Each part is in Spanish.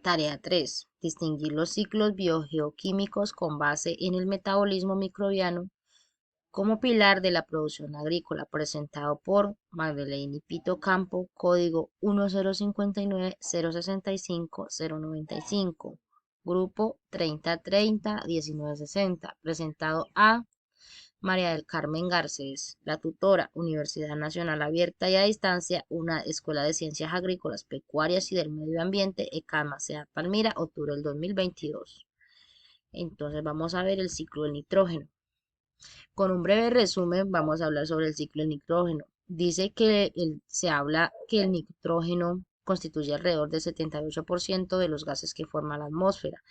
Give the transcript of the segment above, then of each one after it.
Tarea 3. Distinguir los ciclos biogeoquímicos con base en el metabolismo microbiano como pilar de la producción agrícola, presentado por Magdalene Pito Campo, código 1059-065-095, grupo 3030-1960, presentado a María del Carmen Garcés, la tutora, Universidad Nacional Abierta y a Distancia, una Escuela de Ciencias Agrícolas, Pecuarias y del Medio Ambiente, ECAMA, Ciudad Palmira, octubre del 2022. Entonces vamos a ver el ciclo del nitrógeno. Con un breve resumen vamos a hablar sobre el ciclo del nitrógeno. Dice que se habla que el nitrógeno constituye alrededor del 78% de los gases que forman la atmósfera.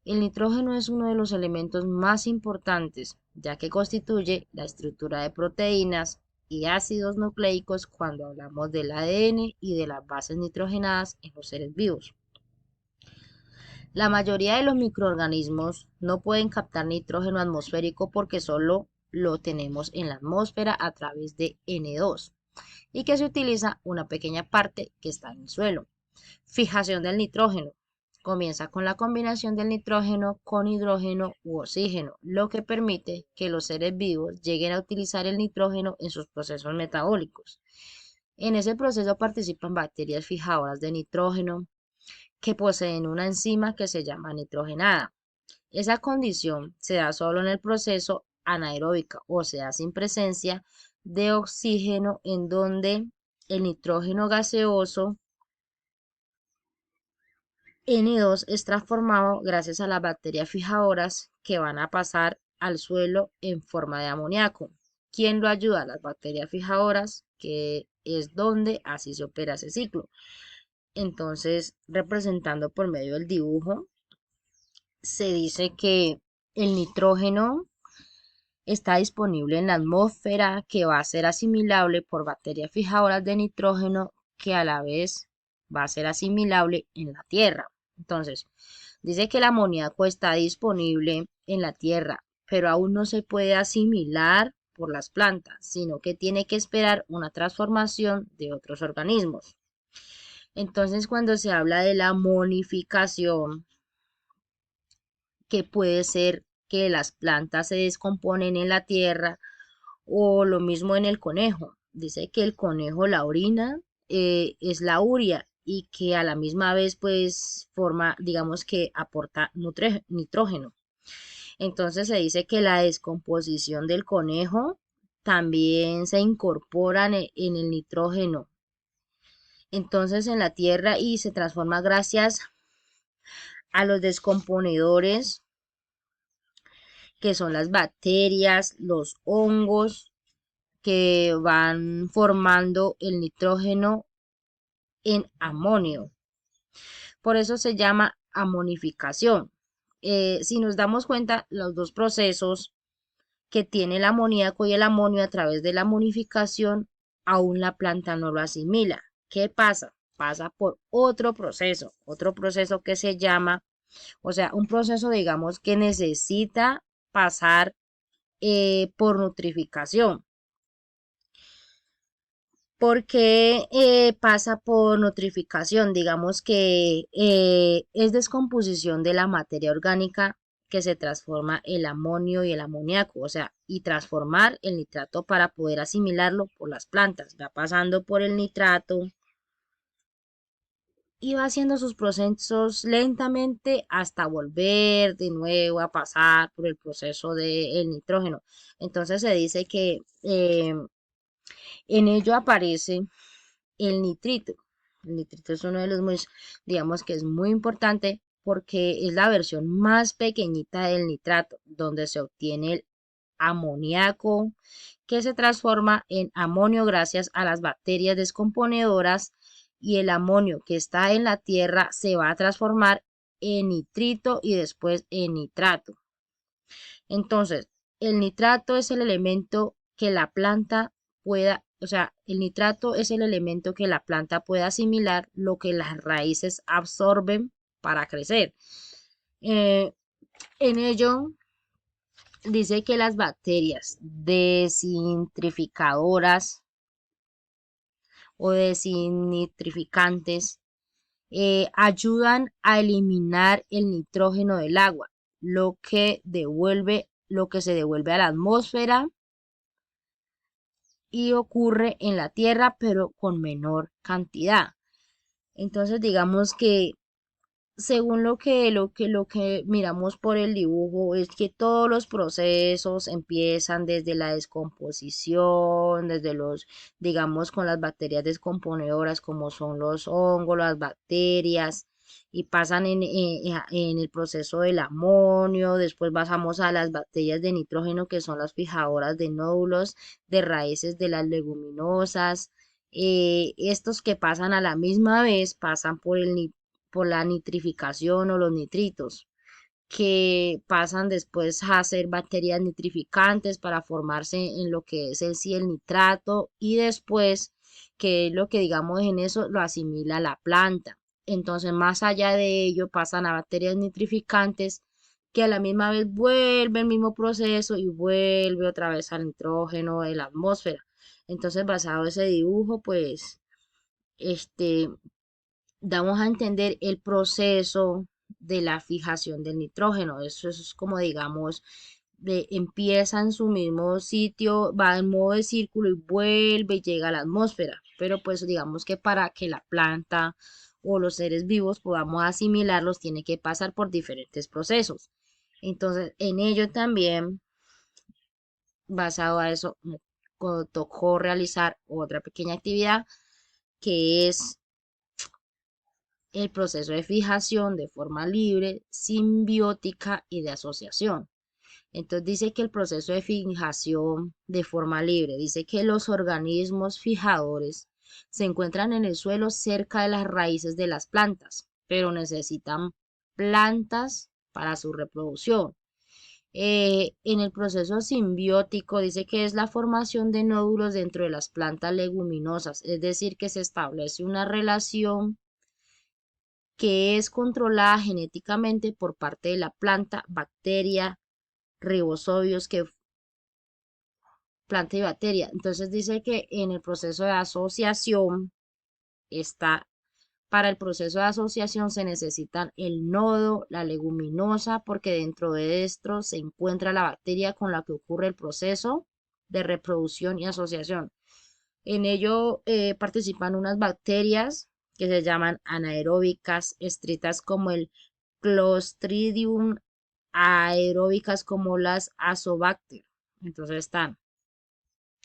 El nitrógeno es uno de los elementos más importantes, ya que constituye la estructura de proteínas y ácidos nucleicos cuando hablamos del ADN y de las bases nitrogenadas en los seres vivos. La mayoría de los microorganismos no pueden captar nitrógeno atmosférico porque solo lo tenemos en la atmósfera a través de N2 y que se utiliza una pequeña parte que está en el suelo. Fijación del nitrógeno. Comienza con la combinación del nitrógeno con hidrógeno u oxígeno, lo que permite que los seres vivos lleguen a utilizar el nitrógeno en sus procesos metabólicos. En ese proceso participan bacterias fijadoras de nitrógeno que poseen una enzima que se llama nitrogenada. Esa condición se da solo en el proceso anaeróbico, o sea, sin presencia de oxígeno, en donde el nitrógeno gaseoso N2 es transformado gracias a las bacterias fijadoras que van a pasar al suelo en forma de amoníaco. ¿Quién lo ayuda? Las bacterias fijadoras, que es donde así se opera ese ciclo. Entonces, representando por medio del dibujo, se dice que el nitrógeno está disponible en la atmósfera, que va a ser asimilable por bacterias fijadoras de nitrógeno, que a la vez va a ser asimilable en la Tierra. Entonces, dice que el amoníaco está disponible en la Tierra, pero aún no se puede asimilar por las plantas, sino que tiene que esperar una transformación de otros organismos. Entonces, cuando se habla de la amonificación, que puede ser que las plantas se descomponen en la tierra, o lo mismo en el conejo. Dice que el conejo, la orina, es la urea y que a la misma vez pues forma, digamos que aporta nitrógeno. Entonces se dice que la descomposición del conejo también se incorpora en el nitrógeno. Entonces en la tierra y se transforma gracias a los descomponedores, que son las bacterias, los hongos, que van formando el nitrógeno en amonio. Por eso se llama amonificación. Si nos damos cuenta, los dos procesos que tiene el amoníaco y el amonio a través de la amonificación, aún la planta no lo asimila. ¿Qué pasa? Pasa por otro proceso que se llama, o sea, un proceso, digamos, que necesita pasar por nutrificación. Porque pasa por nutrificación, digamos que es descomposición de la materia orgánica que se transforma el amonio y el amoníaco, o sea, y transformar el nitrato para poder asimilarlo por las plantas. Va pasando por el nitrato y va haciendo sus procesos lentamente hasta volver de nuevo a pasar por el proceso del nitrógeno. Entonces se dice que en ello aparece el nitrito. El nitrito es uno de los muy, digamos que es muy importante porque es la versión más pequeñita del nitrato, donde se obtiene el amoníaco, que se transforma en amonio gracias a las bacterias descomponedoras, y el amonio que está en la tierra se va a transformar en nitrito y después en nitrato. Entonces, el nitrato es el elemento que la planta pueda, o sea, el nitrato es el elemento que la planta puede asimilar, lo que las raíces absorben para crecer. Eh, en ello dice que las bacterias desintrificadoras o desinitrificantes ayudan a eliminar el nitrógeno del agua, lo que se devuelve a la atmósfera y ocurre en la Tierra, pero con menor cantidad. Entonces, digamos que según lo que miramos por el dibujo es que todos los procesos empiezan desde la descomposición, digamos, con las bacterias descomponedoras como son los hongos, las bacterias, y pasan en el proceso del amonio, después pasamos a las bacterias de nitrógeno que son las fijadoras de nódulos, de raíces de las leguminosas. Estos que pasan a la misma vez pasan por la nitrificación o los nitritos, que pasan después a ser bacterias nitrificantes para formarse en lo que es el nitrato y después, que es lo que digamos en eso, lo asimila la planta. Entonces, más allá de ello, pasan a bacterias nitrificantes que a la misma vez vuelve el mismo proceso y vuelve otra vez al nitrógeno de la atmósfera. Entonces, basado en ese dibujo, pues, este, damos a entender el proceso de la fijación del nitrógeno. Eso es como digamos, empieza en su mismo sitio, va en modo de círculo y vuelve y llega a la atmósfera. Pero pues digamos que para que la planta o los seres vivos podamos asimilarlos, tiene que pasar por diferentes procesos. Entonces, en ello también, basado a eso, me tocó realizar otra pequeña actividad que es el proceso de fijación de forma libre, simbiótica y de asociación. Entonces dice que el proceso de fijación de forma libre, dice que los organismos fijadores se encuentran en el suelo cerca de las raíces de las plantas, pero necesitan plantas para su reproducción. En el proceso simbiótico dice que es la formación de nódulos dentro de las plantas leguminosas, es decir, que se establece una relación que es controlada genéticamente por parte de la planta, bacteria, ribosobios, que planta y bacteria. Entonces dice que en el proceso de asociación está, para el proceso de asociación se necesitan el nodo, la leguminosa, porque dentro de esto se encuentra la bacteria con la que ocurre el proceso de reproducción y asociación. En ello participan unas bacterias que se llaman anaeróbicas, estrictas como el Clostridium, aeróbicas como las Azobacter. Entonces están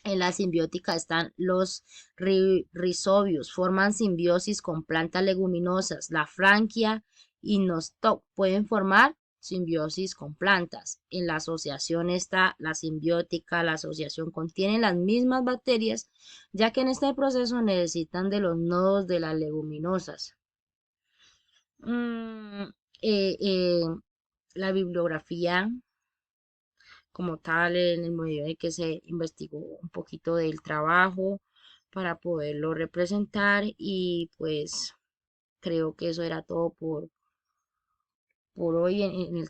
en la simbiótica, están los rizobios, forman simbiosis con plantas leguminosas. La franquia y nostoc pueden formar simbiosis con plantas. En la asociación está la simbiótica, la asociación contienen las mismas bacterias, ya que en este proceso necesitan de los nodos de las leguminosas. Mm, eh, eh, la bibliografía como tal, en el momento en que se investigó un poquito del trabajo para poderlo representar, y pues creo que eso era todo por hoy en el